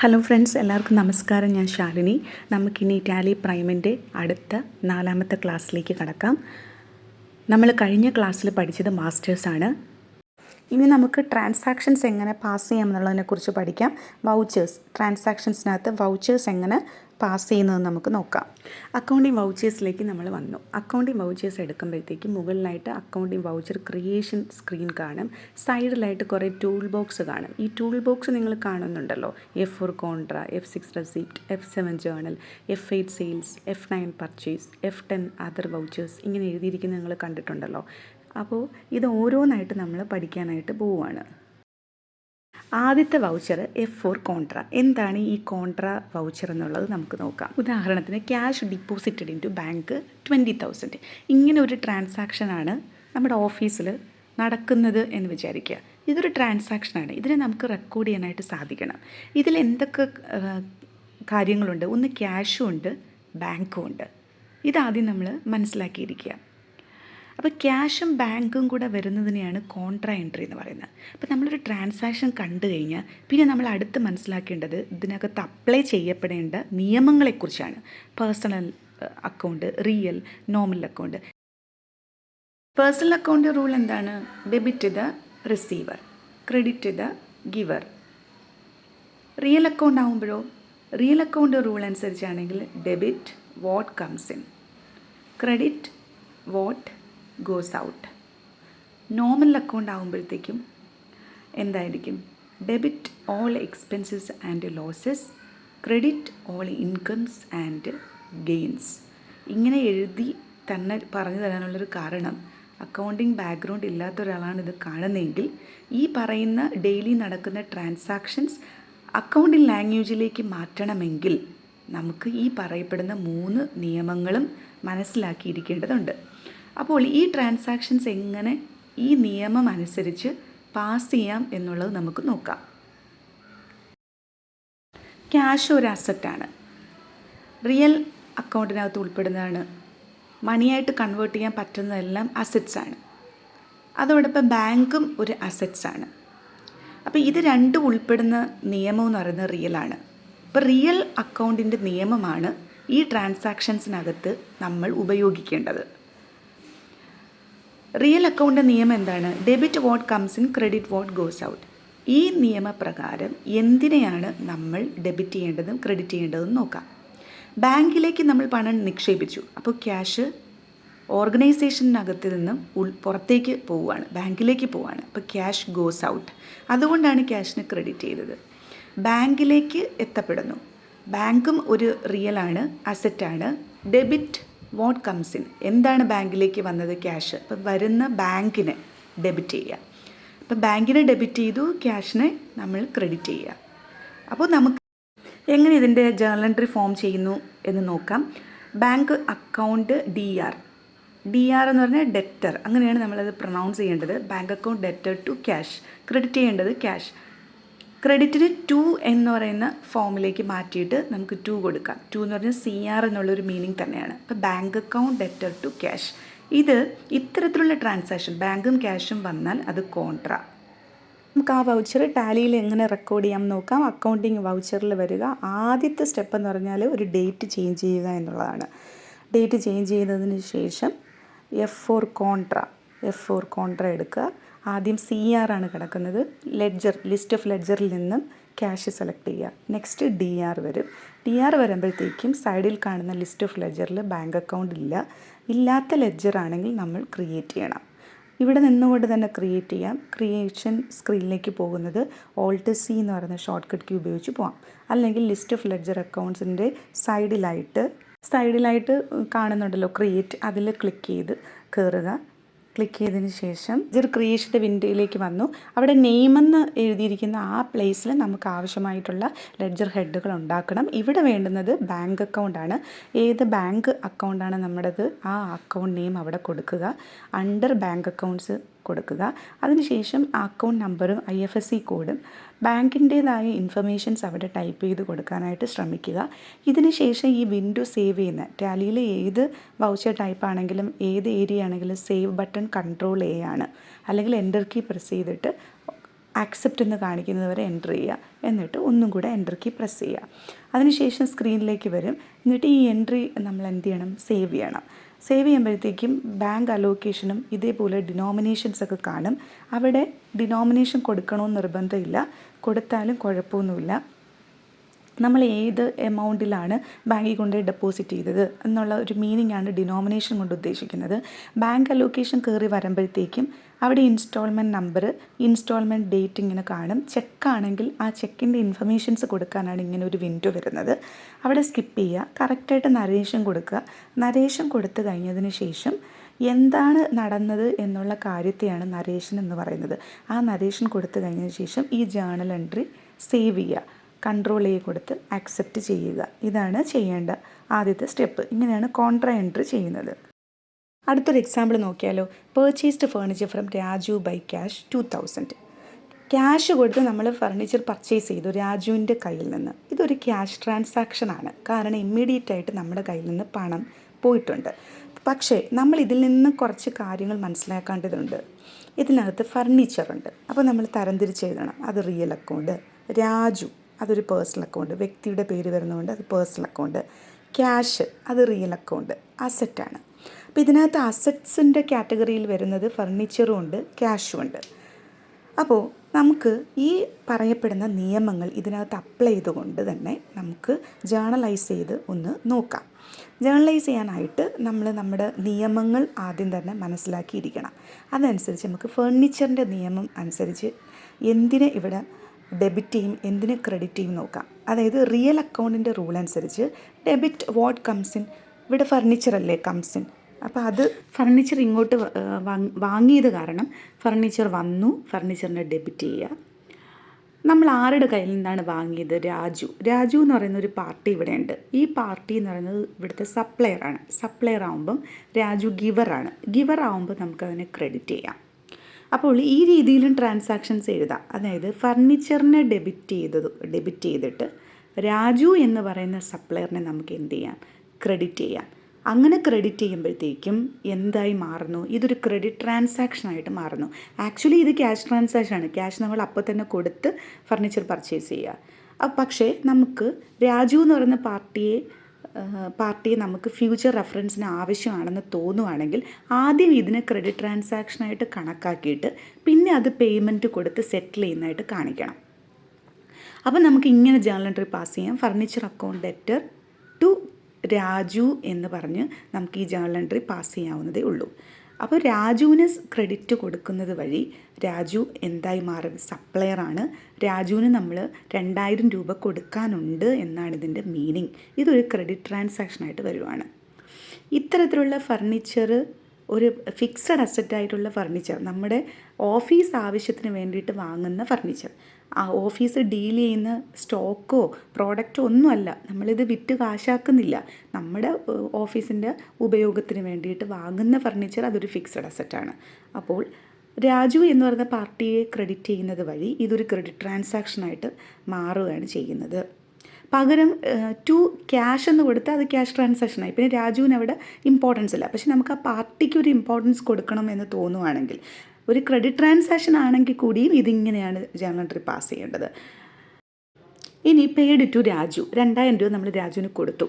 Hello friends, എല്ലാവർക്കും നമസ്കാരം. ഞാൻ ശാലിനി. നമുക്കിനി ടാലി പ്രൈമിൻ്റെ അടുത്ത 4ാമത്തെ ക്ലാസ്സിലേക്ക് കടക്കാം. നമ്മൾ കഴിഞ്ഞ ക്ലാസ്സിൽ പഠിച്ചത് മാസ്റ്റേഴ്സാണ്. ഇനി നമുക്ക് ട്രാൻസാക്ഷൻസ് എങ്ങനെ പാസ് ചെയ്യാം എന്നുള്ളതിനെക്കുറിച്ച് പഠിക്കാം. വൗച്ചേഴ്സ്, ട്രാൻസാക്ഷൻസിനകത്ത് വൗച്ചേഴ്സ് എങ്ങനെ പാസ് ചെയ്യുന്നതെന്ന് നമുക്ക് നോക്കാം. അക്കൗണ്ടിങ് വൗച്ചേഴ്സിലേക്ക് നമ്മൾ വന്നു. അക്കൗണ്ടിങ് വൗച്ചേഴ്സ് എടുക്കുമ്പോഴത്തേക്ക് മുകളിലായിട്ട് അക്കൗണ്ടിങ് വൗച്ചർ ക്രിയേഷൻ സ്ക്രീൻ കാണും. സൈഡിലായിട്ട് കുറേ ടൂൾ ബോക്സ് കാണും. ഈ ടൂൾ ബോക്സ് നിങ്ങൾ കാണുന്നുണ്ടല്ലോ. F4 കോൺട്ര, F6 receipt, F7 journal, F8 sales, F9 purchase, F10 other vouchers, ഇങ്ങനെ എഴുതിയിരിക്കുന്നത് നിങ്ങൾ കണ്ടിട്ടുണ്ടല്ലോ. അപ്പോൾ ഇത് ഓരോന്നായിട്ട് നമ്മൾ പഠിക്കാനായിട്ട് പോവുകയാണ്. ആദ്യത്തെ വൗച്ചർ F4 കോൺട്ര. എന്താണ് ഈ കോൺട്ര വൗച്ചർ എന്നുള്ളത് നമുക്ക് നോക്കാം. ഉദാഹരണത്തിന് cash deposited into bank 20,000. ഇങ്ങനെ ഒരു ട്രാൻസാക്ഷനാണ് നമ്മുടെ ഓഫീസിൽ നടക്കുന്നത് എന്ന് വിചാരിക്കുക. ഇതൊരു ട്രാൻസാക്ഷനാണ്. ഇതിനെ നമുക്ക് റെക്കോർഡ് ചെയ്യാനായിട്ട് സാധിക്കണം. ഇതിൽ എന്തൊക്കെ കാര്യങ്ങളുണ്ട്? ഒന്ന് ക്യാഷും ഉണ്ട്, ബാങ്കും ഉണ്ട്. ഇതാദ്യം നമ്മൾ മനസ്സിലാക്കിയിരിക്കുക. അപ്പോൾ ക്യാഷും ബാങ്കും കൂടെ വരുന്നതിനെയാണ് കോൺട്ര എൻട്രി എന്ന് പറയുന്നത്. അപ്പോൾ നമ്മളൊരു ട്രാൻസാക്ഷൻ കണ്ടു കഴിഞ്ഞാൽ പിന്നെ നമ്മൾ അടുത്ത് മനസ്സിലാക്കേണ്ടത് ഇതിനകത്ത് അപ്ലൈ ചെയ്യപ്പെടേണ്ട നിയമങ്ങളെക്കുറിച്ചാണ്. Personal account, real, nominal account. Personal account rule എന്താണ്? Debit the receiver, credit the giver. Real account ആകുമ്പോഴോ റിയൽ അക്കൗണ്ട് റൂൾ അനുസരിച്ചാണെങ്കിൽ debit what comes in, credit what goes out. Nominal account ആകുമ്പോഴത്തേക്കും എന്തായിരിക്കും? Debit all expenses and losses, credit all incomes and gains. ഇങ്ങനെ എഴുതി തന്നെ പറഞ്ഞു തരാനുള്ളൊരു കാരണം, accounting background ഇല്ലാത്ത ഒരാളാണ് ഇത് കാണുന്നതെങ്കിൽ ഈ പറയുന്ന ഡെയിലി നടക്കുന്ന ട്രാൻസാക്ഷൻസ് അക്കൗണ്ടിങ് ലാംഗ്വേജിലേക്ക് മാറ്റണമെങ്കിൽ നമുക്ക് ഈ പറയപ്പെടുന്ന 3 നിയമങ്ങളും മനസ്സിലാക്കിയിരിക്കേണ്ടതുണ്ട്. അപ്പോൾ ഈ ട്രാൻസാക്ഷൻസ് എങ്ങനെ ഈ നിയമം അനുസരിച്ച് പാസ് ചെയ്യാം എന്നുള്ളത് നമുക്ക് നോക്കാം. ക്യാഷ് ഒരു അസറ്റാണ്. റിയൽ അക്കൗണ്ടിനകത്ത് ഉൾപ്പെടുന്നതാണ്. മണിയായിട്ട് കൺവേർട്ട് ചെയ്യാൻ പറ്റുന്നതെല്ലാം അസറ്റ്സാണ്. അതോടൊപ്പം ബാങ്കും ഒരു അസറ്റ്സാണ്. അപ്പോൾ ഇത് രണ്ടും ഉൾപ്പെടുന്ന നിയമം എന്ന് പറയുന്നത് റിയലാണ്. അപ്പോൾ റിയൽ അക്കൗണ്ടിൻ്റെ നിയമമാണ് ഈ ട്രാൻസാക്ഷൻസിനകത്ത് നമ്മൾ ഉപയോഗിക്കേണ്ടത്. റിയൽ അക്കൗണ്ടിൻ്റെ നിയമം എന്താണ്? Debit what comes in, credit what goes out. ഈ നിയമപ്രകാരം എന്തിനെയാണ് നമ്മൾ ഡെബിറ്റ് ചെയ്യേണ്ടതും ക്രെഡിറ്റ് ചെയ്യേണ്ടതും നോക്കാം. ബാങ്കിലേക്ക് നമ്മൾ പണം നിക്ഷേപിച്ചു. അപ്പോൾ ക്യാഷ് ഓർഗനൈസേഷനകത്ത് നിന്നും പുറത്തേക്ക് പോവുകയാണ്, ബാങ്കിലേക്ക് പോവുകയാണ്. അപ്പോൾ ക്യാഷ് ഗോസ് ഔട്ട്. അതുകൊണ്ടാണ് ക്യാഷിന് ക്രെഡിറ്റ് ചെയ്തത്. ബാങ്കിലേക്ക് എത്തപ്പെടുന്നു. ബാങ്കും ഒരു റിയലാണ്, അസറ്റാണ്. Debit what comes in. എന്താണ് ബാങ്കിലേക്ക് വന്നത്? ക്യാഷ്. അപ്പം വരുന്ന ബാങ്കിനെ ഡെബിറ്റ് ചെയ്യുക. അപ്പം ബാങ്കിനെ ഡെബിറ്റ് ചെയ്തു, ക്യാഷിനെ നമ്മൾ ക്രെഡിറ്റ് ചെയ്യുക. അപ്പോൾ നമുക്ക് എങ്ങനെ ഇതിൻ്റെ ജേർണൽ എൻട്രി ഫോം ചെയ്യുന്നു എന്ന് നോക്കാം. ബാങ്ക് അക്കൗണ്ട് DR എന്ന് പറഞ്ഞാൽ ഡെറ്റർ, അങ്ങനെയാണ് നമ്മളത് പ്രൊനൗൺസ് ചെയ്യേണ്ടത്. Bank account debtor to cash. Credit ചെയ്യേണ്ടത് ക്യാഷ്. ക്രെഡിറ്റിന് 2 എന്ന് പറയുന്ന ഫോമിലേക്ക് മാറ്റിയിട്ട് നമുക്ക് 2 കൊടുക്കാം. 2 എന്ന് പറഞ്ഞാൽ CR എന്നുള്ളൊരു മീനിങ് തന്നെയാണ്. അപ്പോൾ bank account debtor to cash. ഇത് ഇത്തരത്തിലുള്ള ട്രാൻസാക്ഷൻ ബാങ്കും ക്യാഷും വന്നാൽ അത് കോൺട്ര. നമുക്ക് ആ വൗച്ചർ ടാലിയിൽ എങ്ങനെ റെക്കോർഡ് ചെയ്യാം നോക്കാം. അക്കൗണ്ടിങ് വൗച്ചറിൽ വരിക. ആദ്യത്തെ സ്റ്റെപ്പ് എന്ന് പറഞ്ഞാൽ ഒരു ഡേറ്റ് ചേഞ്ച് ചെയ്യുക എന്നുള്ളതാണ്. ഡേറ്റ് ചേഞ്ച് ചെയ്തതിന് ശേഷം F4 കോൺട്ര എടുക്കുക. ആദ്യം CR ആണ് കിടക്കുന്നത്. ലെഡ്ജർ, ലിസ്റ്റ് ഓഫ് ലെഡ്ജറിൽ നിന്നും ക്യാഷ് സെലക്ട് ചെയ്യുക. നെക്സ്റ്റ് DR വരും. DR വരുമ്പോഴത്തേക്കും സൈഡിൽ കാണുന്ന ലിസ്റ്റ് ഓഫ് ലെഡ്ജറിൽ ബാങ്ക് അക്കൗണ്ട് ഇല്ലാത്ത ലെഡ്ജർ ആണെങ്കിൽ നമ്മൾ ക്രിയേറ്റ് ചെയ്യണം. ഇവിടെ നിന്നുകൊണ്ട് തന്നെ ക്രിയേറ്റ് ചെയ്യാം. ക്രിയേഷൻ സ്ക്രീനിലേക്ക് പോകുന്നത് Alt+C എന്ന് പറയുന്ന ഷോർട്ട് കട്ട് കീ ഉപയോഗിച്ച് പോകാം. അല്ലെങ്കിൽ ലിസ്റ്റ് ഓഫ് ലെഡ്ജർ അക്കൗണ്ട്സിൻ്റെ സൈഡിലായിട്ട് കാണുന്നുണ്ടല്ലോ ക്രിയേറ്റ്, അതിൽ ക്ലിക്ക് ചെയ്ത് കയറുക. ക്ലിക്ക് ചെയ്തതിന് ശേഷം ലെഡ്ജർ ക്രിയേഷൻ്റെ വിൻഡോയിലേക്ക് വന്നു. അവിടെ നെയിം എന്ന് എഴുതിയിരിക്കുന്ന ആ പ്ലേസിൽ നമുക്ക് ആവശ്യമായിട്ടുള്ള ലെഡ്ജർ ഹെഡുകൾ ഉണ്ടാക്കണം. ഇവിടെ വേണ്ടുന്നത് ബാങ്ക് അക്കൗണ്ടാണ്. ഏത് ബാങ്ക് അക്കൗണ്ടാണ് നമ്മുടേത് ആ അക്കൗണ്ട് നെയിം അവിടെ കൊടുക്കുക. അണ്ടർ ബാങ്ക് അക്കൗണ്ട്സ് കൊടുക്കുക. അതിനുശേഷം ആ അക്കൗണ്ട് നമ്പറും IFSC കോഡും ബാങ്കിൻ്റേതായ ഇൻഫർമേഷൻസ് അവിടെ ടൈപ്പ് ചെയ്ത് കൊടുക്കാനായിട്ട് ശ്രമിക്കുക. ഇതിന് ശേഷം ഈ വിൻഡോ സേവ് ചെയ്യുന്ന ടാലിയിൽ ഏത് വൗച്ചർ ടൈപ്പ് ആണെങ്കിലും ഏത് ഏരിയ ആണെങ്കിലും സേവ് ബട്ടൺ Ctrl A ആണ്. അല്ലെങ്കിൽ എൻ്റർ കീ പ്രസ് ചെയ്തിട്ട് ആക്സെപ്റ്റ് എന്ന് കാണിക്കുന്നത് വരെ എൻ്റർ ചെയ്യുക. എന്നിട്ട് ഒന്നും കൂടെ എൻ്റർ കീ പ്രസ് ചെയ്യുക. അതിനുശേഷം സ്ക്രീനിലേക്ക് വരും. എന്നിട്ട് ഈ എൻട്രി നമ്മൾ എന്ത് ചെയ്യണം? സേവ് ചെയ്യണം. സേവ് ചെയ്യുമ്പോഴത്തേക്കും ബാങ്ക് അലോക്കേഷനും ഇതേപോലെ ഡിനോമിനേഷൻസ് ഒക്കെ കാണും. അവിടെ ഡിനോമിനേഷൻ കൊടുക്കണമെന്ന് നിർബന്ധമില്ല, കൊടുത്താലും കുഴപ്പമൊന്നുമില്ല. നമ്മൾ ഏത് എമൗണ്ടിലാണ് ബാങ്കിൽ കൊണ്ട് ഡെപ്പോസിറ്റ് ചെയ്തത് എന്നുള്ള ഒരു മീനിങ് ആണ് ഡിനോമിനേഷൻ കൊണ്ട് ഉദ്ദേശിക്കുന്നത്. ബാങ്ക് അലോക്കേഷൻ കയറി വരുമ്പോഴത്തേക്കും അവിടെ ഇൻസ്റ്റാൾമെൻറ്റ് നമ്പർ, ഇൻസ്റ്റാൾമെൻറ്റ് ഡേറ്റ് ഇങ്ങനെ കാണും. ചെക്കാണെങ്കിൽ ആ ചെക്കിൻ്റെ ഇൻഫർമേഷൻസ് കൊടുക്കാനാണ് ഇങ്ങനെ ഒരു വിൻഡോ വരുന്നത്. അവിടെ സ്കിപ്പ് ചെയ്യുക. കറക്റ്റായിട്ട് നരേഷൻ കൊടുക്കുക. നരേഷൻ കൊടുത്തു കഴിഞ്ഞതിന് ശേഷം എന്താണ് നടന്നത് എന്നുള്ള കാര്യത്തെയാണ് നരേഷൻ എന്ന് പറയുന്നത്. ആ നരേഷൻ കൊടുത്തു കഴിഞ്ഞതിന് ശേഷം ഈ ജേണൽ എൻട്രി സേവ് ചെയ്യുക. കൺട്രോൾ എ കൊടുത്ത് ആക്സെപ്റ്റ് ചെയ്യുക. ഇതാണ് ചെയ്യേണ്ട ആദ്യത്തെ സ്റ്റെപ്പ്. ഇങ്ങനെയാണ് കോൺട്രാ എൻട്രി ചെയ്യുന്നത്. അടുത്തൊരു എക്സാമ്പിൾ നോക്കിയാലോ. Purchased furniture from Raju by cash 2000. Cash കൊടുത്ത് നമ്മൾ ഫർണിച്ചർ പർച്ചേസ് ചെയ്തു രാജുവിൻ്റെ കയ്യിൽ നിന്ന്. ഇതൊരു ക്യാഷ് ട്രാൻസാക്ഷനാണ്. കാരണം ഇമ്മീഡിയറ്റ് ആയിട്ട് നമ്മുടെ കയ്യിൽ നിന്ന് പണം പോയിട്ടുണ്ട്. പക്ഷേ നമ്മൾ ഇതിൽ നിന്ന് കുറച്ച് കാര്യങ്ങൾ മനസ്സിലാക്കേണ്ടതുണ്ട്. ഇതിനകത്ത് ഫർണിച്ചറുണ്ട്. അപ്പോൾ നമ്മൾ തരംതിരിച്ച് എഴുതണം. അത് റിയൽ അക്കൗണ്ട്. രാജു അതൊരു പേഴ്സണൽ അക്കൗണ്ട്, വ്യക്തിയുടെ പേര് വരുന്നതുകൊണ്ട് അത് പേഴ്സണൽ അക്കൗണ്ട്. ക്യാഷ് അത് റിയൽ അക്കൗണ്ട്, അസറ്റാണ്. അപ്പോൾ ഇതിനകത്ത് അസറ്റ്സിൻ്റെ കാറ്റഗറിയിൽ വരുന്നത് ഫർണിച്ചറും ഉണ്ട്, ക്യാഷും ഉണ്ട്. അപ്പോൾ നമുക്ക് ഈ പറയപ്പെടുന്ന നിയമങ്ങൾ ഇതിനകത്ത് അപ്ലൈ ചെയ്തുകൊണ്ട് തന്നെ നമുക്ക് ജേർണലൈസ് ചെയ്ത് ഒന്ന് നോക്കാം. ജേർണലൈസ് ചെയ്യാനായിട്ട് നമ്മൾ നമ്മുടെ നിയമങ്ങൾ ആദ്യം തന്നെ മനസ്സിലാക്കിയിരിക്കണം. അതനുസരിച്ച് നമുക്ക് ഫർണിച്ചറിൻ്റെ നിയമം അനുസരിച്ച് എന്തിനെ ഇവിടെ ഡെബിറ്റ് ചെയ്യും എന്തിന് ക്രെഡിറ്റ് ചെയ്യും നോക്കാം. അതായത് റിയൽ അക്കൗണ്ടിൻ്റെ റൂൾ അനുസരിച്ച് ഡെബിറ്റ് വാട്ട് കംസ് ഇൻ, ഇവിടെ ഫർണിച്ചർ അല്ലേ കംസ് ഇൻ. അപ്പോൾ അത് ഫർണിച്ചർ ഇങ്ങോട്ട് വാങ്ങിയത് കാരണം ഫർണിച്ചർ വന്നു, ഫർണിച്ചറിനെ ഡെബിറ്റ് ചെയ്യുക. നമ്മൾ ആരുടെ കയ്യിൽ നിന്നാണ് വാങ്ങിയത്? രാജു എന്ന് പറയുന്ന ഒരു പാർട്ടി ഇവിടെയുണ്ട്. ഈ പാർട്ടി എന്ന് പറയുന്നത് ഇവിടുത്തെ സപ്ലയറാണ്. സപ്ലയർ ആകുമ്പം രാജു ഗിവറാണ്. ഗിവർ ആകുമ്പോൾ നമുക്കതിനെ ക്രെഡിറ്റ് ചെയ്യാം. അപ്പോൾ ഈ രീതിയിലും ട്രാൻസാക്ഷൻസ് എഴുതാം. അതായത് ഫർണിച്ചറിനെ ഡെബിറ്റ് ചെയ്തിട്ട് രാജു എന്ന് പറയുന്ന സപ്ലയറിനെ നമുക്ക് എന്ത് ചെയ്യാം? ക്രെഡിറ്റ് ചെയ്യാം. അങ്ങനെ ക്രെഡിറ്റ് ചെയ്യുമ്പോഴത്തേക്കും എന്തായി മാറുന്നു? ഇതൊരു ക്രെഡിറ്റ് ട്രാൻസാക്ഷനായിട്ട് മാറുന്നു. ആക്ച്വലി ഇത് ക്യാഷ് ട്രാൻസാക്ഷനാണ്. ക്യാഷ് നമ്മൾ അപ്പോൾ തന്നെ കൊടുത്ത് ഫർണിച്ചർ പർച്ചേസ് ചെയ്യുക. പക്ഷേ നമുക്ക് രാജു എന്ന് പറയുന്ന പാർട്ടിയെ നമുക്ക് ഫ്യൂച്ചർ റെഫറൻസിന് ആവശ്യമാണെന്ന് തോന്നുവാണെങ്കിൽ ആദ്യം ഇതിനെ ക്രെഡിറ്റ് ട്രാൻസാക്ഷനായിട്ട് കണക്കാക്കിയിട്ട് പിന്നെ അത് പേയ്മെൻറ്റ് കൊടുത്ത് സെറ്റിൽ ചെയ്യുന്നതായിട്ട് കാണിക്കണം. അപ്പോൾ നമുക്ക് ഇങ്ങനെ ജേർണൽ എൻട്രി പാസ് ചെയ്യാം. Furniture account debtor to Raju എന്ന് പറഞ്ഞ് നമുക്ക് ഈ ജേർണൽ എൻട്രി പാസ് ചെയ്യാവുന്നതേ ഉള്ളൂ. അപ്പോൾ രാജുവിന് ക്രെഡിറ്റ് കൊടുക്കുന്നത് വഴി രാജു എന്തായി മാറും? സപ്ലയറാണ്. രാജുവിന് നമ്മൾ 2000 രൂപ കൊടുക്കാനുണ്ട് എന്നാണ് ഇതിൻ്റെ മീനിങ്. ഇതൊരു ക്രെഡിറ്റ് ട്രാൻസാക്ഷനായിട്ട് വരുവാണ്. ഇത്തരത്തിലുള്ള ഫർണിച്ചർ ഒരു ഫിക്സഡ് അസറ്റായിട്ടുള്ള ഫർണിച്ചർ, നമ്മുടെ ഓഫീസ് ആവശ്യത്തിന് വേണ്ടിയിട്ട് വാങ്ങുന്ന ഫർണിച്ചർ, ആ ഓഫീസ് ഡീൽ ചെയ്യുന്ന സ്റ്റോക്കോ പ്രോഡക്റ്റോ ഒന്നുമല്ല. നമ്മളിത് വിറ്റ് കാശാക്കുന്നില്ല. നമ്മുടെ ഓഫീസിൻ്റെ ഉപയോഗത്തിന് വേണ്ടിയിട്ട് വാങ്ങുന്ന ഫർണിച്ചർ അതൊരു ഫിക്സഡ് അസറ്റാണ്. അപ്പോൾ രാജു എന്ന് പറയുന്ന പാർട്ടിയെ ക്രെഡിറ്റ് ചെയ്യുന്നത് വഴി ഇതൊരു ക്രെഡിറ്റ് ട്രാൻസാക്ഷനായിട്ട് മാറുകയാണ് ചെയ്യുന്നത്. പകരം ടു ക്യാഷ് എന്ന് കൊടുത്താൽ അത് ക്യാഷ് ട്രാൻസാക്ഷനായി. പിന്നെ രാജുവിന് അവിടെ ഇമ്പോർട്ടൻസ് ഇല്ല. പക്ഷെ നമുക്ക് ആ പാർട്ടിക്ക് ഒരു ഇമ്പോർട്ടൻസ് കൊടുക്കണം എന്ന് തോന്നുവാണെങ്കിൽ, ഒരു ക്രെഡിറ്റ് ട്രാൻസാക്ഷൻ ആണെങ്കിൽ കൂടിയും ഇതിങ്ങനെയാണ് ജേർണൽ എൻട്രി പാസ് ചെയ്യേണ്ടത്. ഇനി പെയ്ഡ് ടു രാജു, 2000 രൂപ നമ്മൾ രാജുവിന് കൊടുത്തു.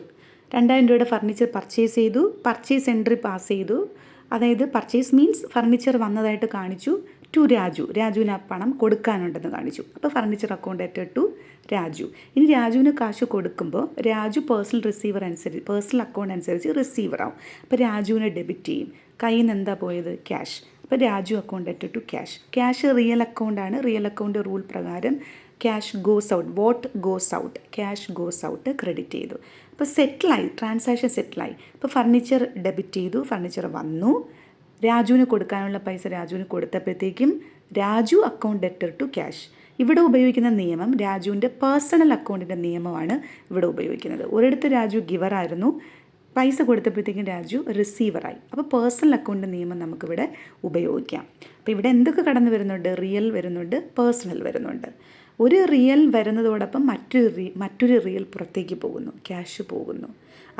2000 രൂപയുടെ ഫർണിച്ചർ പർച്ചേസ് ചെയ്തു. പർച്ചേസ് എൻട്രി പാസ് ചെയ്തു. അതായത് പർച്ചേസ് മീൻസ് ഫർണിച്ചർ വന്നതായിട്ട് കാണിച്ചു. ടു രാജുവിന് ആ പണം കൊടുക്കാനുണ്ടെന്ന് കാണിച്ചു. അപ്പോൾ furniture account debtor to Raju. ഇനി രാജുവിന് കാശ് കൊടുക്കുമ്പോൾ രാജു പേഴ്സണൽ അക്കൗണ്ട് അനുസരിച്ച് റിസീവർ ആവും. അപ്പോൾ രാജുവിനെ ഡെബിറ്റ് ചെയ്യും. കയ്യിൽ നിന്ന് എന്താ പോയത്? ക്യാഷ്. അപ്പോൾ Raju account debtor to cash. Cash real അക്കൗണ്ടാണ്. റിയൽ അക്കൗണ്ട് റൂൾ പ്രകാരം cash goes out, what goes out, cash goes out credit ചെയ്തു. അപ്പോൾ സെറ്റിലായി, ട്രാൻസാക്ഷൻ സെറ്റിലായി. ഇപ്പോൾ ഫർണിച്ചർ ഡെബിറ്റ് ചെയ്തു, ഫർണിച്ചർ വന്നു. രാജുവിന് കൊടുക്കാനുള്ള പൈസ രാജുവിന് കൊടുത്തപ്പോഴത്തേക്കും Raju account debtor to cash. ഇവിടെ ഉപയോഗിക്കുന്ന നിയമം രാജുവിൻ്റെ പേഴ്സണൽ അക്കൗണ്ടിൻ്റെ നിയമമാണ് ഇവിടെ ഉപയോഗിക്കുന്നത്. ഒരിടത്ത് രാജു ഗിവറായിരുന്നു, പൈസ കൊടുത്തപ്പോഴത്തേക്കും രാജു റിസീവറായി. അപ്പോൾ പേഴ്സണൽ അക്കൗണ്ട് നിയമം നമുക്കിവിടെ ഉപയോഗിക്കാം. അപ്പോൾ ഇവിടെ എന്തൊക്കെ കടന്നു വരുന്നുണ്ട്? റിയൽ വരുന്നുണ്ട്, പേഴ്സണൽ വരുന്നുണ്ട്. ഒരു റിയൽ വരുന്നതോടൊപ്പം മറ്റൊരു റിയൽ പുറത്തേക്ക് പോകുന്നു, ക്യാഷ് പോകുന്നു.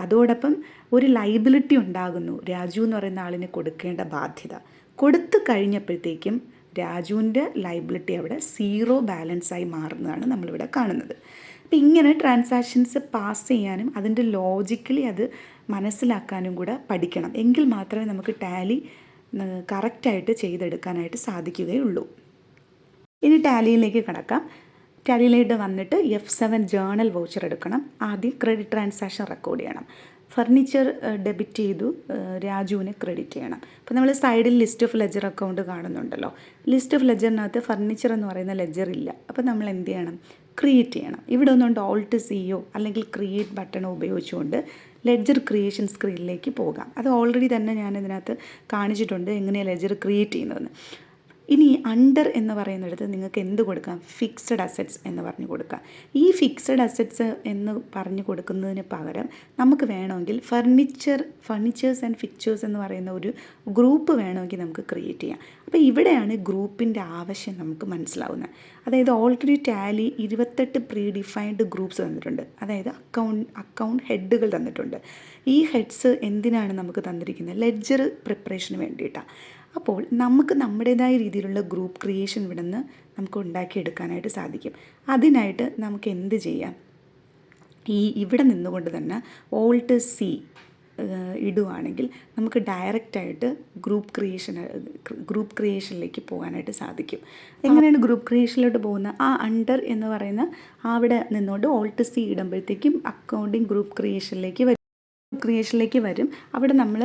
അതോടൊപ്പം ഒരു ലൈബിലിറ്റി ഉണ്ടാകുന്നു. രാജു എന്ന് പറയുന്ന ആളിന് കൊടുക്കേണ്ട ബാധ്യത കൊടുത്തു കഴിഞ്ഞപ്പോഴത്തേക്കും രാജുവിൻ്റെ ലൈബിലിറ്റി അവിടെ 0 ബാലൻസായി മാറുന്നതാണ് നമ്മളിവിടെ കാണുന്നത്. അപ്പം ഇങ്ങനെ ട്രാൻസാക്ഷൻസ് പാസ് ചെയ്യാനും അതിൻ്റെ ലോജിക്കലി അത് മനസ്സിലാക്കാനും കൂടെ പഠിക്കണം. എങ്കിൽ മാത്രമേ നമുക്ക് ടാലി കറക്റ്റായിട്ട് ചെയ്തെടുക്കാനായിട്ട് സാധിക്കുകയുള്ളൂ. ഇനി ടാലിയിലേക്ക് കടക്കാം. ടാലിയിലേക്ക് വന്നിട്ട് F7 ജേണൽ വൗച്ചർ എടുക്കണം. ആദ്യം ക്രെഡിറ്റ് ട്രാൻസാക്ഷൻ റെക്കോർഡ് ചെയ്യണം. ഫർണിച്ചർ ഡെബിറ്റ് ചെയ്തു, രാജുവിന് ക്രെഡിറ്റ് ചെയ്യണം. അപ്പോൾ നമ്മൾ സൈഡിൽ ലിസ്റ്റ് ഓഫ് ലെജർ അക്കൗണ്ട് കാണുന്നുണ്ടല്ലോ. ലിസ്റ്റ് ഓഫ് ലെജറിനകത്ത് ഫർണിച്ചർ എന്ന് പറയുന്ന ലെജർ ഇല്ല. അപ്പോൾ നമ്മൾ എന്ത് ചെയ്യണം? ക്രിയേറ്റ് ചെയ്യണം. ഇവിടെ ഒന്നുകൊണ്ട് Alt C അല്ലെങ്കിൽ ക്രിയേറ്റ് ബട്ടണോ ഉപയോഗിച്ചുകൊണ്ട് ലെഡ്ജർ ക്രിയേഷൻ സ്ക്രീനിലേക്ക് പോകാം. അത് ഓൾറെഡി തന്നെ ഞാൻ ഇതിനകത്ത് കാണിച്ചിട്ടുണ്ട് എങ്ങനെയാണ് ലെഡ്ജർ ക്രിയേറ്റ് ചെയ്യുന്നതെന്ന്. ഇനി അണ്ടർ എന്ന് പറയുന്നിടത്ത് നിങ്ങൾക്ക് എന്ത് കൊടുക്കാം? ഫിക്സഡ് അസറ്റ്സ് എന്ന് പറഞ്ഞു കൊടുക്കാം. ഈ ഫിക്സഡ് അസറ്റ്സ് എന്ന് പറഞ്ഞു കൊടുക്കുന്നതിന് പകരം നമുക്ക് വേണമെങ്കിൽ ഫർണിച്ചേഴ്സ് ആൻഡ് ഫിക്ചേഴ്സ് എന്ന് പറയുന്ന ഒരു ഗ്രൂപ്പ് വേണമെങ്കിൽ നമുക്ക് ക്രിയേറ്റ് ചെയ്യാം. അപ്പോൾ ഇവിടെയാണ് ഗ്രൂപ്പിൻ്റെ ആവശ്യം നമുക്ക് മനസ്സിലാവുന്നത്. അതായത് already Tally 28 pre defined groups തന്നിട്ടുണ്ട്. അതായത് അക്കൗണ്ട് ഹെഡുകൾ തന്നിട്ടുണ്ട്. ഈ ഹെഡ്സ് എന്തിനാണ് നമുക്ക് തന്നിരിക്കുന്നത്? ലെഡ്ജർ പ്രിപ്പറേഷന് വേണ്ടിയിട്ടാണ്. അപ്പോൾ നമുക്ക് നമ്മുടേതായ രീതിയിലുള്ള ഗ്രൂപ്പ് ക്രിയേഷൻ ഇവിടെ നിന്ന് നമുക്ക് ഉണ്ടാക്കിയെടുക്കാനായിട്ട് സാധിക്കും. അതിനായിട്ട് നമുക്ക് എന്ത് ചെയ്യാം? ഇവിടെ നിന്നുകൊണ്ട് തന്നെ Alt C ഇടുവാണെങ്കിൽ നമുക്ക് ഡയറക്റ്റായിട്ട് ഗ്രൂപ്പ് ക്രിയേഷനിലേക്ക് പോകാനായിട്ട് സാധിക്കും. എങ്ങനെയാണ് ഗ്രൂപ്പ് ക്രിയേഷനിലോട്ട് പോകുന്നത്? ആ അണ്ടർ എന്ന് പറയുന്ന അവിടെ നിന്നുകൊണ്ട് Alt C ഇടുമ്പോഴത്തേക്കും അക്കൗണ്ടിങ് ഗ്രൂപ്പ് ക്രിയേഷനിലേക്ക് വരും. അവിടെ നമ്മൾ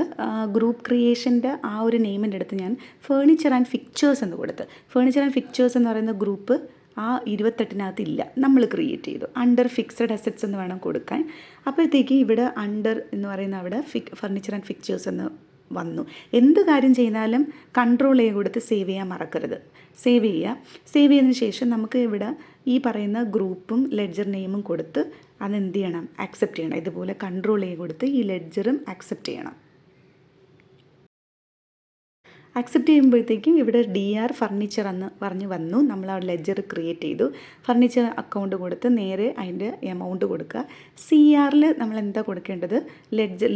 ഗ്രൂപ്പ് ക്രിയേഷൻ്റെ ആ ഒരു നെയിമിൻ്റെ അടുത്ത് ഞാൻ ഫേർണിച്ചർ ആൻഡ് ഫിക്ചേഴ്സ് എന്ന് കൊടുത്ത്, ഫേർണിച്ചർ ആൻഡ് ഫിക്ചേഴ്സ് എന്ന് പറയുന്ന ഗ്രൂപ്പ് ആ 28 ഇല്ല, നമ്മൾ ക്രിയേറ്റ് ചെയ്തു. അണ്ടർ ഫിക്സഡ് അസറ്റ്സ് എന്ന് വേണം കൊടുക്കാൻ. അപ്പോഴത്തേക്ക് ഇവിടെ അണ്ടർ എന്ന് പറയുന്ന അവിടെ ഫർണിച്ചർ ആൻഡ് ഫിക്ചേഴ്സ് എന്ന് വന്നു. എന്ത് കാര്യം ചെയ്താലും കൺട്രോൾ കൊടുത്ത് സേവ് ചെയ്യാൻ മറക്കരുത്. സേവ് ചെയ്തതിന് ശേഷം നമുക്ക് ഇവിടെ ഈ പറയുന്ന ഗ്രൂപ്പും ലെഡ്ജർ നെയിമും കൊടുത്ത് അതെന്ത് ചെയ്യണം? ആക്സെപ്റ്റ് ചെയ്യണം. ഇതുപോലെ കൺട്രോൾ കൊടുത്ത് ഈ ലെഡ്ജറും ആക്സെപ്റ്റ് ചെയ്യണം. ആക്സെപ്റ്റ് ചെയ്യുമ്പോഴത്തേക്കും ഇവിടെ DR ഫർണിച്ചർ എന്ന് പറഞ്ഞ് വന്നു. നമ്മൾ ആ ലെഡ്ജർ ക്രിയേറ്റ് ചെയ്തു. ഫർണിച്ചർ അക്കൗണ്ട് കൊടുത്ത് നേരെ അതിൻ്റെ എമൗണ്ട് കൊടുക്കുക. CRൽ നമ്മൾ എന്താ കൊടുക്കേണ്ടത്?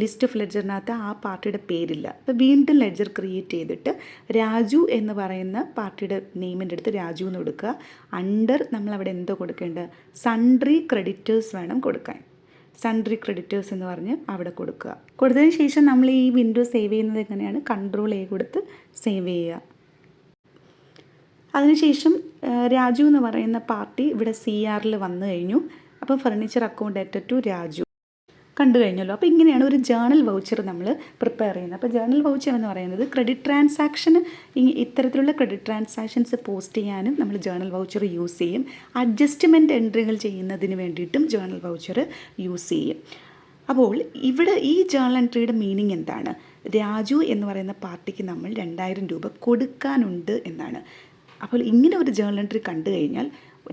ലിസ്റ്റ് ഓഫ് ലെഡ്ജറിനകത്ത് ആ പാർട്ടിയുടെ പേരില്ല. അപ്പോൾ വീണ്ടും ലെഡ്ജർ ക്രിയേറ്റ് ചെയ്തിട്ട് രാജു എന്ന് പറയുന്ന പാർട്ടിയുടെ നെയിമിൻ്റെ അടുത്ത് രാജു എന്ന് കൊടുക്കുക. അണ്ടർ നമ്മളവിടെ എന്തോ കൊടുക്കേണ്ടത്? സൺട്രി ക്രെഡിറ്റേഴ്സ് വേണം കൊടുക്കാൻ. സൺട്രി ക്രെഡിറ്റേഴ്സ് എന്ന് പറഞ്ഞ് അവിടെ കൊടുത്തതിന് ശേഷം നമ്മൾ ഈ വിൻഡോ സേവ് ചെയ്യുന്നത് എങ്ങനെയാണ്? കൺട്രോൾ കൊടുത്ത് സേവ് ചെയ്യുക. അതിനുശേഷം രാജു എന്ന് പറയുന്ന പാർട്ടി ഇവിടെ CRൽ വന്നു കഴിഞ്ഞു. അപ്പോൾ furniture account added to Raju കണ്ടു കഴിഞ്ഞല്ലോ. അപ്പോൾ ഇങ്ങനെയാണ് ഒരു ജേണൽ വൗച്ചർ നമ്മൾ പ്രിപ്പയർ ചെയ്യുന്നത്. അപ്പോൾ ജേണൽ വൗച്ചർ എന്ന് പറയുന്നത് ക്രെഡിറ്റ് ട്രാൻസാക്ഷൻ, ഇത്തരത്തിലുള്ള ക്രെഡിറ്റ് ട്രാൻസാക്ഷൻസ് പോസ്റ്റ് ചെയ്യാനും നമ്മൾ ജേണൽ വൗച്ചർ യൂസ് ചെയ്യും. അഡ്ജസ്റ്റ്മെൻറ്റ് എൻട്രികൾ ചെയ്യുന്നതിന് വേണ്ടിയിട്ടും ജേണൽ വൗച്ചർ യൂസ് ചെയ്യും. അപ്പോൾ ഇവിടെ ഈ ജേണൽ എൻട്രിയുടെ മീനിങ് എന്താണ്? രാജു എന്ന് പറയുന്ന പാർട്ടിക്ക് നമ്മൾ 2000 രൂപ കൊടുക്കാനുണ്ട് എന്നാണ്. അപ്പോൾ ഇങ്ങനെ ഒരു ജേണൽ എൻട്രി കണ്ടു കഴിഞ്ഞാൽ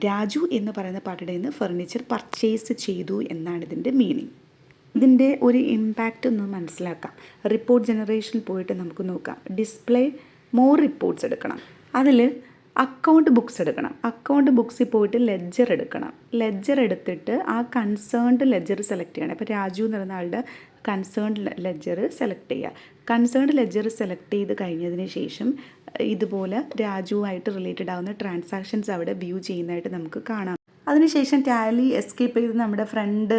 രാജു എന്ന് പറയുന്ന പാർട്ടിയുടെ നിന്ന് ഫർണിച്ചർ പർച്ചേസ് ചെയ്തു എന്നാണ് ഇതിൻ്റെ മീനിങ്. ഇതിൻ്റെ ഒരു ഇമ്പാക്റ്റ് ഒന്ന് മനസ്സിലാക്കാം. റിപ്പോർട്ട് ജനറേഷനിൽ പോയിട്ട് നമുക്ക് നോക്കാം. ഡിസ്പ്ലേ മോർ റിപ്പോർട്ട്സ് എടുക്കണം. അതിൽ അക്കൗണ്ട് ബുക്സ് എടുക്കണം. അക്കൗണ്ട് ബുക്സിൽ പോയിട്ട് ലെഡ്ജർ എടുക്കണം. ലെഡ്ജർ എടുത്തിട്ട് ആ കൺസേൺഡ് ലെഡ്ജർ സെലക്ട് ചെയ്യണം. ഇപ്പോൾ രാജു എന്ന് പറയുന്ന ആളുടെ കൺസേൺഡ് ലെഡ്ജർ സെലക്ട് ചെയ്യുക. കൺസേൺഡ് ലെഡ്ജർ സെലക്ട് ചെയ്ത് കഴിഞ്ഞതിന് ശേഷം ഇതുപോലെ രാജുവായിട്ട് റിലേറ്റഡ് ആവുന്ന ട്രാൻസാക്ഷൻസ് അവിടെ വ്യൂ ചെയ്യുന്നതായിട്ട് നമുക്ക് കാണാം. അതിനുശേഷം ടാലി എസ്കേപ്പ് ചെയ്ത് നമ്മുടെ ഫ്രണ്ട്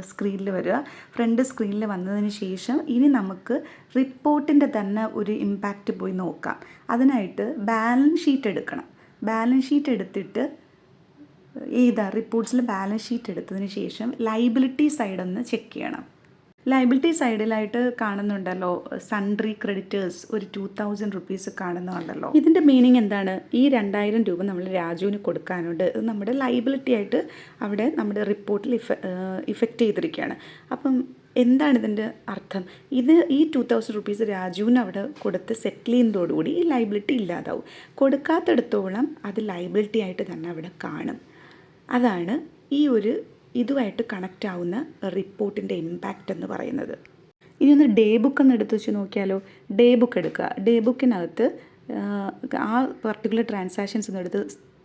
സ്ക്രീനിൽ വരിക. ഫ്രണ്ട് സ്ക്രീനിൽ വന്നതിന് ശേഷം ഇനി നമുക്ക് റിപ്പോർട്ടിൻ്റെ തന്നെ ഒരു ഇമ്പാക്റ്റ് പോയി നോക്കാം. അതിനായിട്ട് ബാലൻസ് ഷീറ്റ് എടുക്കണം. ബാലൻസ് ഷീറ്റ് എടുത്തിട്ട് റിപ്പോർട്ട്സിൽ ബാലൻസ് ഷീറ്റ് എടുത്തതിന് ശേഷം ലൈബിലിറ്റി സൈഡൊന്ന് ചെക്ക് ചെയ്യണം. ലൈബിലിറ്റി സൈഡിലായിട്ട് കാണുന്നുണ്ടല്ലോ സൺട്രി ക്രെഡിറ്റേഴ്സ് ഒരു 2000 റുപ്പീസ് കാണുന്നുണ്ടല്ലോ. ഇതിൻ്റെ മീനിങ് എന്താണ്? ഈ 2000 രൂപ നമ്മൾ രാജുവിന് കൊടുക്കാനുണ്ട്. ഇത് നമ്മുടെ ലൈബിലിറ്റി ആയിട്ട് അവിടെ നമ്മുടെ റിപ്പോർട്ടിൽ ഇഫക്റ്റ് ചെയ്തിരിക്കുകയാണ്. അപ്പം എന്താണ് ഇതിൻ്റെ അർത്ഥം? ഈ 2000 റുപ്പീസ് രാജുവിന് അവിടെ കൊടുത്ത് സെറ്റിൽ ചെയ്യുന്നതോടുകൂടി ഈ ലൈബിലിറ്റി ഇല്ലാതാവും. കൊടുക്കാത്തിടത്തോളം അത് ലൈബിലിറ്റി ആയിട്ട് തന്നെ അവിടെ കാണും. അതാണ് ഈ ഒരു ഇതുമായിട്ട് കണക്റ്റ് ആവുന്ന റിപ്പോർട്ടിൻ്റെ ഇമ്പാക്റ്റ് എന്ന് പറയുന്നത്. ഇനി ഒന്ന് ഡേ ബുക്ക് ഒന്ന് എടുത്ത് വെച്ച് നോക്കിയാലോ. ഡേ ബുക്ക് എടുക്കുക. ഡേ ബുക്കിനകത്ത് ആ പർട്ടിക്കുലർ ട്രാൻസാക്ഷൻസ് ഒന്ന്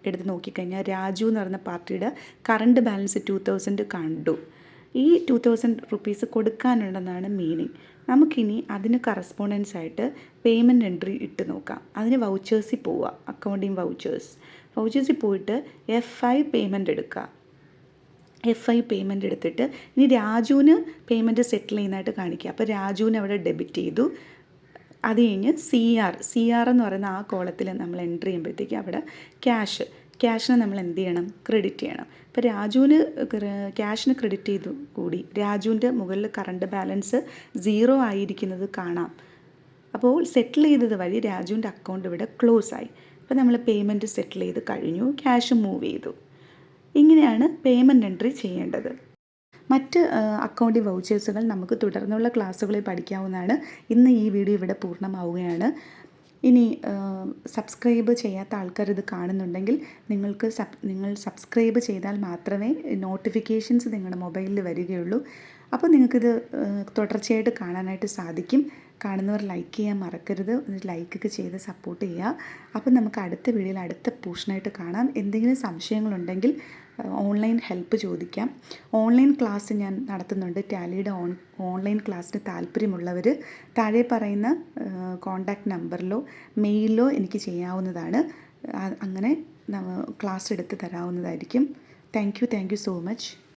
എടുത്ത് നോക്കിക്കഴിഞ്ഞാൽ രാജു എന്ന് പറയുന്ന പാർട്ടിയുടെ കറണ്ട് ബാലൻസ് 2000 കണ്ടു. ഈ 2000 റുപ്പീസ് കൊടുക്കാനുണ്ടെന്നാണ് മീനിങ്. നമുക്കിനി അതിന് കറസ്പോണ്ടൻസ് ആയിട്ട് പേയ്മെൻറ്റ് എൻട്രി ഇട്ട് നോക്കാം. അതിന് വൗച്ചേഴ്സിൽ പോവുക, അക്കൗണ്ടിങ് വൗച്ചേഴ്സിൽ പോയിട്ട് F5 പേയ്മെൻറ്റ് എടുക്കുക. F5 പേയ്മെൻറ്റ് എടുത്തിട്ട് ഇനി രാജുവിന് പേയ്മെൻറ്റ് സെറ്റിൽ ചെയ്യുന്നതായിട്ട് കാണിക്കുക. അപ്പോൾ രാജുവിന് അവിടെ ഡെബിറ്റ് ചെയ്തു. അത് കഴിഞ്ഞ് സി ആർ എന്ന് പറയുന്ന ആ കോളത്തിൽ നമ്മൾ എൻട്രി ചെയ്യുമ്പോഴത്തേക്ക് അവിടെ ക്യാഷിനെ നമ്മൾ എന്ത് ചെയ്യണം, ക്രെഡിറ്റ് ചെയ്യണം. ഇപ്പോൾ രാജുവിന് ക്യാഷിന് ക്രെഡിറ്റ് ചെയ്തു കൂടി രാജുവിൻ്റെ മുകളിൽ കറണ്ട് ബാലൻസ് 0 ആയിരിക്കുന്നത് കാണാം. അപ്പോൾ സെറ്റിൽ ചെയ്തത് വഴി രാജുവിൻ്റെ അക്കൗണ്ട് ഇവിടെ ക്ലോസ് ആയി. അപ്പോൾ നമ്മൾ പേയ്മെൻറ്റ് സെറ്റിൽ ചെയ്ത് കഴിഞ്ഞു, ക്യാഷ് മൂവ് ചെയ്തു. ഇങ്ങനെയാണ് പേയ്മെൻറ്റ് എൻട്രി ചെയ്യേണ്ടത്. മറ്റ് അക്കൗണ്ടിങ് വൗച്ചേഴ്സുകൾ നമുക്ക് തുടർന്നുള്ള ക്ലാസ്സുകളിൽ പഠിക്കാവുന്നതാണ്. ഇന്ന് ഈ വീഡിയോ ഇവിടെ പൂർണ്ണമാവുകയാണ്. ഇനി സബ്സ്ക്രൈബ് ചെയ്യാത്ത ആൾക്കാർ ഇത് കാണുന്നുണ്ടെങ്കിൽ നിങ്ങൾ സബ്സ്ക്രൈബ് ചെയ്താൽ മാത്രമേ നോട്ടിഫിക്കേഷൻസ് നിങ്ങളുടെ മൊബൈലിൽ വരികയുള്ളൂ. അപ്പോൾ നിങ്ങൾക്കിത് തുടർച്ചയായിട്ട് കാണാനായിട്ട് സാധിക്കും. കാണുന്നവർ ലൈക്ക് ചെയ്യാൻ മറക്കരുത്. ലൈക്കൊക്കെ ചെയ്ത് സപ്പോർട്ട് ചെയ്യുക. അപ്പോൾ നമുക്ക് അടുത്ത വീഡിയോയിൽ അടുത്ത പോർഷനായിട്ട് കാണാം. എന്തെങ്കിലും സംശയങ്ങളുണ്ടെങ്കിൽ ഓൺലൈൻ ഹെൽപ്പ് ചോദിക്കാം. ഓൺലൈൻ ക്ലാസ് ഞാൻ നടത്തുന്നുണ്ട്. ടാലിയുടെ ഓൺലൈൻ ക്ലാസ്സിന് താല്പര്യമുള്ളവർ താഴെ പറയുന്ന കോൺടാക്റ്റ് നമ്പറിലോ മെയിലിലോ എനിക്ക് ചെയ്യാവുന്നതാണ്. അങ്ങനെ ക്ലാസ് എടുത്ത് തരാവുന്നതായിരിക്കും. Thank you so much.